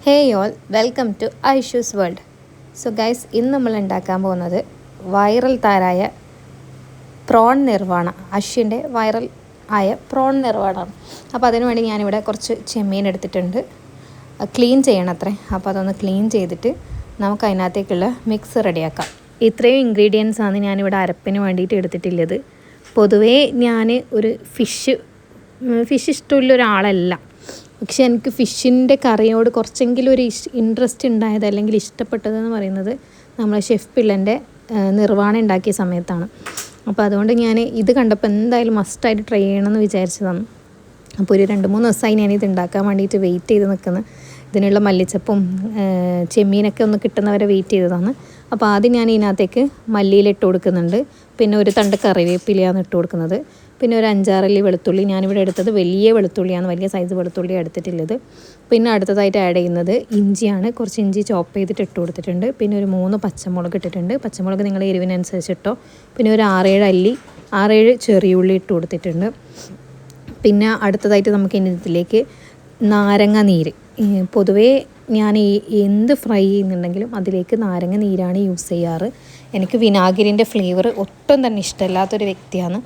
Hey all welcome to Aishu's world. So guys, ഇന്ന് നമ്മൾ ഉണ്ടാക്കാൻ പോകുന്നത് വൈറൽ താരായ പ്രോൺ നിർവാണ. അശ്വിൻ്റെ വൈറൽ ആയ പ്രോൺ നിർവാണമാണ്. അപ്പോൾ അതിനു വേണ്ടി ഞാനിവിടെ കുറച്ച് ചെമ്മീൻ എടുത്തിട്ടുണ്ട്. ക്ലീൻ ചെയ്യണം അത്രേ. അപ്പോൾ അതൊന്ന് ക്ലീൻ ചെയ്തിട്ട് നമുക്ക് അതിനകത്തേക്കുള്ള മിക്സ് റെഡിയാക്കാം. ഇത്രയും ഇൻഗ്രീഡിയൻസാണ് ഞാനിവിടെ അരപ്പിന് വേണ്ടിയിട്ട് എടുത്തിട്ടുള്ളത്. പൊതുവേ ഞാൻ ഒരു ഫിഷ് ഇഷ്ടമുള്ള ഒരാളല്ല. പക്ഷെ എനിക്ക് ഫിഷിൻ്റെ കറിയോട് കുറച്ചെങ്കിലും ഒരു ഇൻട്രസ്റ്റ് ഉണ്ടായത് അല്ലെങ്കിൽ ഇഷ്ടപ്പെട്ടതെന്ന് പറയുന്നത് നമ്മളെ ഷെഫ് പിള്ളൻ്റെ നിർവാണം ഉണ്ടാക്കിയ സമയത്താണ്. അപ്പോൾ അതുകൊണ്ട് ഞാൻ ഇത് കണ്ടപ്പോൾ എന്തായാലും മസ്റ്റായിട്ട് ട്രൈ ചെയ്യണമെന്ന് വിചാരിച്ചതാണ്. അപ്പോൾ ഒരു 2-3 ദിവസമായി ഞാനിത് ഉണ്ടാക്കാൻ വേണ്ടിയിട്ട് വെയിറ്റ് ചെയ്ത് നിൽക്കുന്നത്. ഇതിനുള്ള മല്ലിച്ചപ്പും ചെമ്മീനൊക്കെ ഒന്ന് കിട്ടുന്നവരെ വെയിറ്റ് ചെയ്തതാണ്. അപ്പോൾ ആദ്യം ഞാൻ ഇതിനകത്തേക്ക് മല്ലിയിലിട്ട് കൊടുക്കുന്നുണ്ട്. പിന്നെ ഒരു തണ്ട് കറിവേപ്പിലയാണ് ഇട്ട് കൊടുക്കുന്നത്. പിന്നെ ഒരു 5-6 അല്ലി വെളുത്തുള്ളി. ഞാനിവിടെ എടുത്തത് വലിയ വെളുത്തുള്ളിയാണ്, വലിയ സൈസ് വെളുത്തുള്ളി എടുത്തിട്ടുള്ളത്. പിന്നെ അടുത്തതായിട്ട് ആഡ് ചെയ്യുന്നത് ഇഞ്ചിയാണ്. കുറച്ച് ഇഞ്ചി ചോപ്പ് ചെയ്തിട്ട് ഇട്ട് കൊടുത്തിട്ടുണ്ട്. പിന്നെ ഒരു 3 പച്ചമുളക് ഇട്ടിട്ടുണ്ട്. പച്ചമുളക് നിങ്ങളുടെ എരിവിനനുസരിച്ച് ഇട്ടോ. പിന്നെ ഒരു 6-7 അല്ലി 6-7 ചെറിയുള്ളി ഇട്ട് കൊടുത്തിട്ടുണ്ട്. പിന്നെ അടുത്തതായിട്ട് നമുക്ക് ഇതിലേക്ക് നാരങ്ങ നീര്. പൊതുവേ ഞാൻ എന്ത് ഫ്രൈ ചെയ്യുന്നുണ്ടെങ്കിലും അതിലേക്ക് നാരങ്ങ നീരാണ് യൂസ് ചെയ്യാറ്. എനിക്ക് വിനാഗിരിൻ്റെ ഫ്ലേവർ ഒട്ടും തന്നെ ഇഷ്ടമില്ലാത്തൊരു വ്യക്തിയാണ്.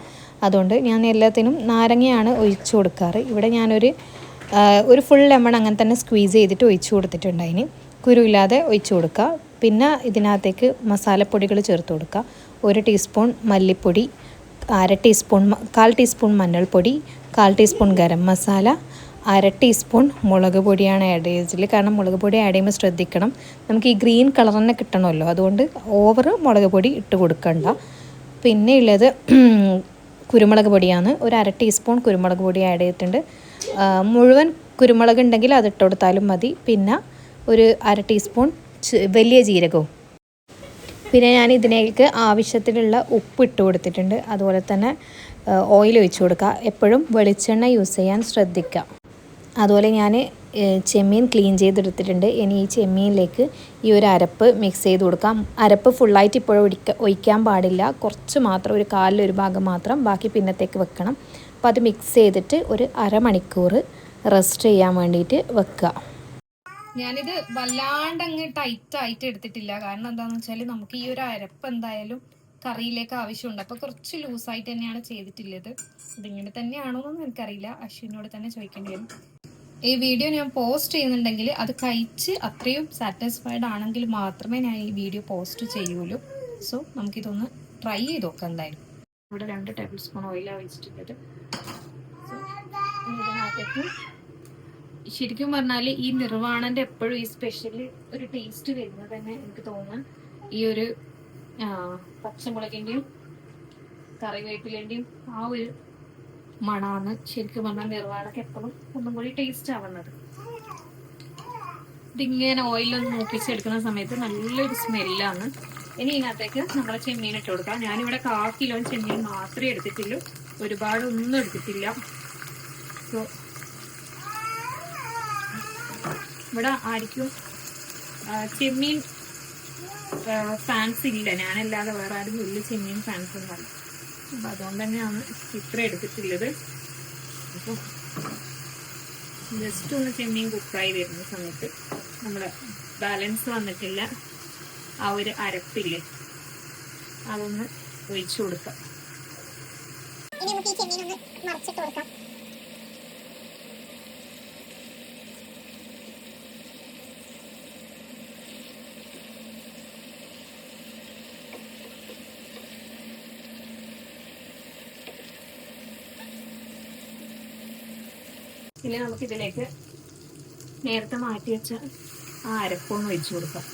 അതുകൊണ്ട് ഞാൻ എല്ലാത്തിനും നാരങ്ങയാണ് ഒഴിച്ചു കൊടുക്കാറ്. ഇവിടെ ഞാനൊരു ഫുൾ ലെമൺ അങ്ങനെ തന്നെ സ്ക്വീസ് ചെയ്തിട്ട് ഒഴിച്ചു കൊടുത്തിട്ടുണ്ട്. അതിന് കുരുവില്ലാതെ ഒഴിച്ചു കൊടുക്കുക. പിന്നെ ഇതിനകത്തേക്ക് മസാലപ്പൊടികൾ ചേർത്ത് കൊടുക്കുക. 1 ടീസ്പൂൺ മല്ലിപ്പൊടി, 1/4 ടീസ്പൂൺ മഞ്ഞൾപ്പൊടി, 1/4 ടീസ്പൂൺ ഗരം മസാല, 1/2 ടീസ്പൂൺ മുളക് പൊടിയാണ് ആഡ് ചെയ്തതിൽ. കാരണം മുളക് പൊടി ആഡ് ചെയ്യുമ്പോൾ ശ്രദ്ധിക്കണം, നമുക്ക് ഈ ഗ്രീൻ കളർ തന്നെ കിട്ടണമല്ലോ. അതുകൊണ്ട് ഓവർ മുളക് പൊടി ഇട്ട് കൊടുക്കണ്ട. പിന്നെ ഉള്ളത് കുരുമുളക് പൊടിയാണ്. ഒരു 1/2 ടീസ്പൂൺ കുരുമുളക് പൊടി ആഡ് ചെയ്തിട്ടുണ്ട്. മുഴുവൻ കുരുമുളക് ഉണ്ടെങ്കിൽ അതിട്ട് കൊടുത്താലും മതി. പിന്നെ ഒരു 1/2 ടീസ്പൂൺ വലിയ ജീരകവും. പിന്നെ ഞാൻ ഇതിലേക്ക് ആവശ്യത്തിലുള്ള ഉപ്പ് ഇട്ട് കൊടുത്തിട്ടുണ്ട്. അതുപോലെ തന്നെ ഓയിൽ ഒഴിച്ച് കൊടുക്കുക. എപ്പോഴും വെളിച്ചെണ്ണ യൂസ് ചെയ്യാൻ ശ്രദ്ധിക്കുക. അതുപോലെ ഞാൻ ചെമ്മീൻ ക്ലീൻ ചെയ്തെടുത്തിട്ടുണ്ട്. ഇനി ഈ ചെമ്മീനിലേക്ക് ഈ ഒരു അരപ്പ് മിക്സ് ചെയ്ത് കൊടുക്കാം. അരപ്പ് ഫുള്ളായിട്ട് ഇപ്പോഴും ഒഴിക്കാൻ പാടില്ല. കുറച്ച് മാത്രം, ഒരു കാലിലൊരു ഭാഗം മാത്രം, ബാക്കി പിന്നത്തേക്ക് വെക്കണം. അപ്പോൾ അത് മിക്സ് ചെയ്തിട്ട് ഒരു അരമണിക്കൂർ റെസ്റ്റ് ചെയ്യാൻ വേണ്ടിയിട്ട് വെക്കുക. ഞാനിത് വല്ലാണ്ട് അങ്ങ് ടൈറ്റായിട്ട് എടുത്തിട്ടില്ല. കാരണം എന്താണെന്ന് വെച്ചാൽ നമുക്ക് ഈ ഒരു അരപ്പ് എന്തായാലും കറിയിലേക്ക് ആവശ്യമുണ്ട്. അപ്പോൾ കുറച്ച് ലൂസായിട്ട് തന്നെയാണ് ചെയ്തിട്ടുള്ളത്. ഇതിങ്ങനെ തന്നെയാണോ എന്നൊന്നും എനിക്കറിയില്ല. അശ്വിനോട് തന്നെ ചോദിക്കേണ്ടി വരും. ഈ വീഡിയോ ഞാൻ പോസ്റ്റ് ചെയ്യുന്നുണ്ടെങ്കിൽ അത് കഴിച്ച് അത്രയും സാറ്റിസ്ഫൈഡ് ആണെങ്കിൽ മാത്രമേ ഞാൻ ഈ വീഡിയോ പോസ്റ്റ് ചെയ്യുള്ളൂ. സോ നമുക്കിതൊന്ന് ട്രൈ ചെയ്ത് നോക്കാം. എന്തായാലും ഇവിടെ 2 ടേബിൾ സ്പൂൺ ഓയിലാണ് വെച്ചിട്ടുള്ളത്. ഇതിനകത്തേക്ക് ശരിക്കും പറഞ്ഞാൽ ഈ നിർവാണൻ്റെ എപ്പോഴും ഈ സ്പെഷ്യൽ ഒരു ടേസ്റ്റ് വരുന്നത് തന്നെ എനിക്ക് തോന്നുന്നു ഈ ഒരു പച്ചമുളകിൻ്റെയും കറിവേപ്പിലേൻ്റെയും ആ ഒരു മണമാണ് ശരിക്കും പറഞ്ഞാൽ നിർവാണക്ക് എപ്പോഴും ഒന്നും കൂടി ടേസ്റ്റ് ആവുന്നത്. ഇതിങ്ങനെ ഓയിലൊന്ന് മൂപ്പിച്ചെടുക്കുന്ന സമയത്ത് നല്ലൊരു സ്മെല്ലാണ്. ഇനി ഇതിനകത്തേക്ക് നമ്മളെ ചെമ്മീൻ ഇട്ട് കൊടുക്കാം. ഞാനിവിടെ 1/4 കിലോ ചെമ്മീൻ മാത്രമേ എടുത്തിട്ടുള്ളൂ, ഒരുപാടൊന്നും എടുത്തിട്ടില്ല. സോ ഇവിടെ ആർക്കും ചെമ്മീൻ ഫാൻസ് ഇല്ല. ഞാനല്ലാതെ വേറെ ആരും വലിയ ചെമ്മീൻ ഫാൻസ് ഒന്നുമല്ല. അപ്പം അതുകൊണ്ട് തന്നെയാണ് ഇത്ര എടുത്തിട്ടുള്ളത്. അപ്പോൾ ജസ്റ്റ് ഒന്ന് ചെമ്മീൻ കുക്കായി വരുന്ന സമയത്ത് നമ്മൾ ബാലൻസ് വന്നിട്ടില്ല ആ ഒരു അരപ്പില്ലേ, അതൊന്ന് ഒഴിച്ചു കൊടുക്കാം. ഇനി നമുക്ക് ഈ ചെമ്മീൻ ഒന്ന് മറിച്ചിട്ട് കൊടുക്കാം. പിന്നെ നമുക്കിതിലേക്ക് നേരത്തെ മാറ്റി വെച്ച ആ അരപ്പൊന്ന് ഒഴിച്ചു കൊടുക്കാം.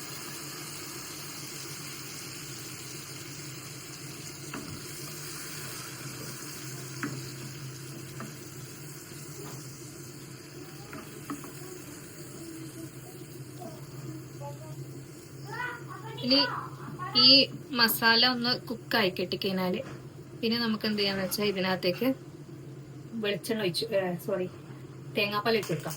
ഇനി ഈ മസാല ഒന്ന് കുക്കായി കിട്ടിക്കഴിഞ്ഞാൽ പിന്നെ നമുക്ക് എന്ത് ചെയ്യാന്ന് വെച്ചാൽ ഇതിനകത്തേക്ക് വെളിച്ചെണ്ണ തേങ്ങാപ്പാൽ ഇട്ട് കൊടുക്കാം.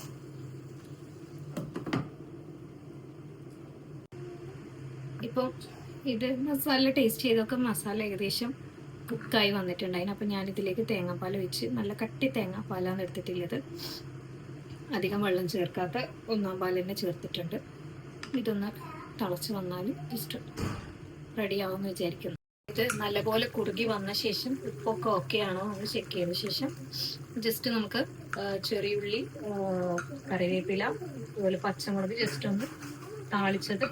ഇപ്പം ഇത് മസാല ടേസ്റ്റ് ചെയ്തൊക്കെ മസാല ഏകദേശം കുക്കായി വന്നിട്ടുണ്ടായിരുന്നു. അപ്പം ഞാനിതിലേക്ക് തേങ്ങാപ്പാൽ ഒഴിച്ച്, നല്ല കട്ടി തേങ്ങാപ്പാലാണ് എടുത്തിട്ടുള്ളത്. അധികം വെള്ളം ചേർക്കാത്ത 1-ാം പാൽ തന്നെ ചേർത്തിട്ടുണ്ട്. ഇതൊന്ന് തിളച്ച് വന്നാൽ ജസ്റ്റ് റെഡിയാവുമെന്ന് വിചാരിക്കുന്നു. ഇത് നല്ലപോലെ കുറുകി വന്ന ശേഷം ഉപ്പൊക്കെ ഓക്കെ ആണോ എന്ന് ചെക്ക് ചെയ്ത ശേഷം ജസ്റ്റ് നമുക്ക് ചെറിയുള്ളി, കറിവേപ്പില, അതുപോലെ പച്ചമുളക് ജസ്റ്റ് ഒന്ന് താളിച്ചത്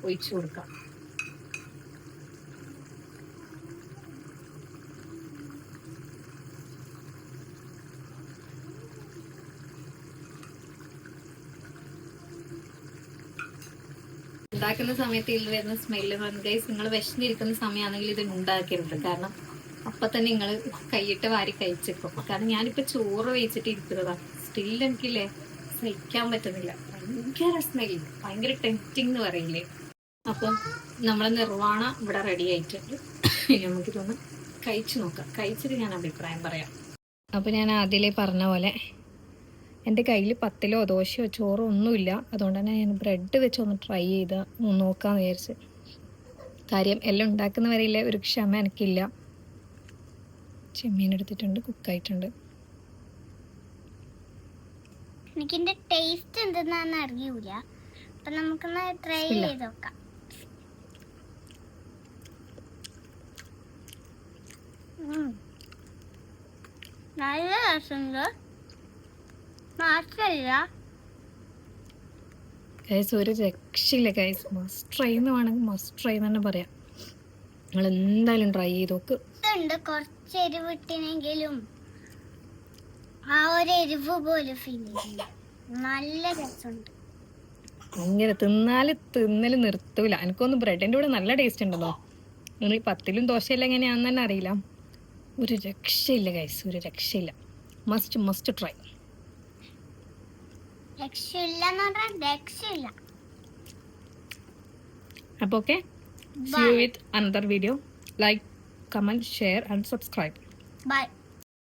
ഒഴിച്ചു കൊടുക്കാം. ഉണ്ടാക്കുന്ന സമയത്ത് ഇതിൽ വരുന്ന സ്മെല്ല് ഗൈസ്, നിങ്ങൾ വിശന്നിരിക്കുന്ന സമയമാണെങ്കിൽ ഇത് ഉണ്ടാക്കരുത്. കാരണം അപ്പം തന്നെ നിങ്ങൾ കൈയിട്ട് വാരി കഴിച്ചേക്കും. കാരണം ഞാനിപ്പോൾ ചോറ് വെച്ചിട്ട് ഇരിക്കുന്നതാണ്. സ്റ്റിൽ എനിക്കില്ലേ സഹിക്കാൻ പറ്റുന്നില്ല. ഭയങ്കര സ്മെല്ല്, ഭയങ്കര ടെംപ്റ്റിംഗ് എന്ന് പറയില്ലേ. അപ്പം നമ്മളെ നിർവ്വാണ ഇവിടെ റെഡി ആയിട്ടുണ്ട്. നമുക്കിതൊന്ന് കഴിച്ചു നോക്കാം. കഴിച്ചിട്ട് ഞാൻ അഭിപ്രായം പറയാം. അപ്പോൾ ഞാൻ ആദ്യമേ പറഞ്ഞ പോലെ എൻ്റെ കയ്യിൽ പത്തിലോ ദോശയോ ചോറോ ഒന്നുമില്ല. അതുകൊണ്ട് തന്നെ ഞാൻ ബ്രെഡ് വെച്ചൊന്ന് ട്രൈ ചെയ്ത് നോക്കാമെന്ന് വിചാരിച്ച്. കാര്യം എല്ലാം ഉണ്ടാക്കുന്നവരെയില്ലേ ഒരു ക്ഷമ എനിക്കില്ല. ചെമ്മീൻ എടുത്തിട്ടുണ്ട്, കുക്കായിട്ടുണ്ട്. എനിക്കിന്റെ ടേസ്റ്റ് എന്തെന്നാന്ന് അറിയൂല. അപ്പൊ നമുക്കൊന്ന് ട്രൈ ചെയ്ത് നോക്കാം. നല്ല രസമുണ്ട്. മാത്രല്ല ഗൈസ് ഒരു രക്ഷയില്ല ഗൈസ്. മസ്റ്റ് ട്രൈ എന്ന് വേണമെങ്കിൽ മസ്റ്റ് ട്രൈ എന്ന് തന്നെ പറയാം. നിങ്ങൾ എന്തായാലും ട്രൈ ചെയ്ത് നോക്ക്. ഉണ്ട് കുറച്ച് എരിവിട്ടിനെങ്കിലും ആ ഒരു എരിവ് പോലെ ഫീൽ ചെയ്യില്ല. നല്ല രസമുണ്ട്. ഭയങ്കര തിന്നല് നിർത്തൂല. എനിക്കൊന്ന് ബ്രെഡിൻ്റെ കൂടെ നല്ല ടേസ്റ്റ് ഉണ്ടല്ലോ. നിങ്ങൾ പത്തിലും ദോശയില്ല എങ്ങനെയാണെന്ന് തന്നെ അറിയില്ല. ഒരു രക്ഷയില്ല ഗൈസ്, ഒരു രക്ഷയില്ല. Must try. അപ്പോൾ okay, see you with another video. Like, comment, share and subscribe. Bye.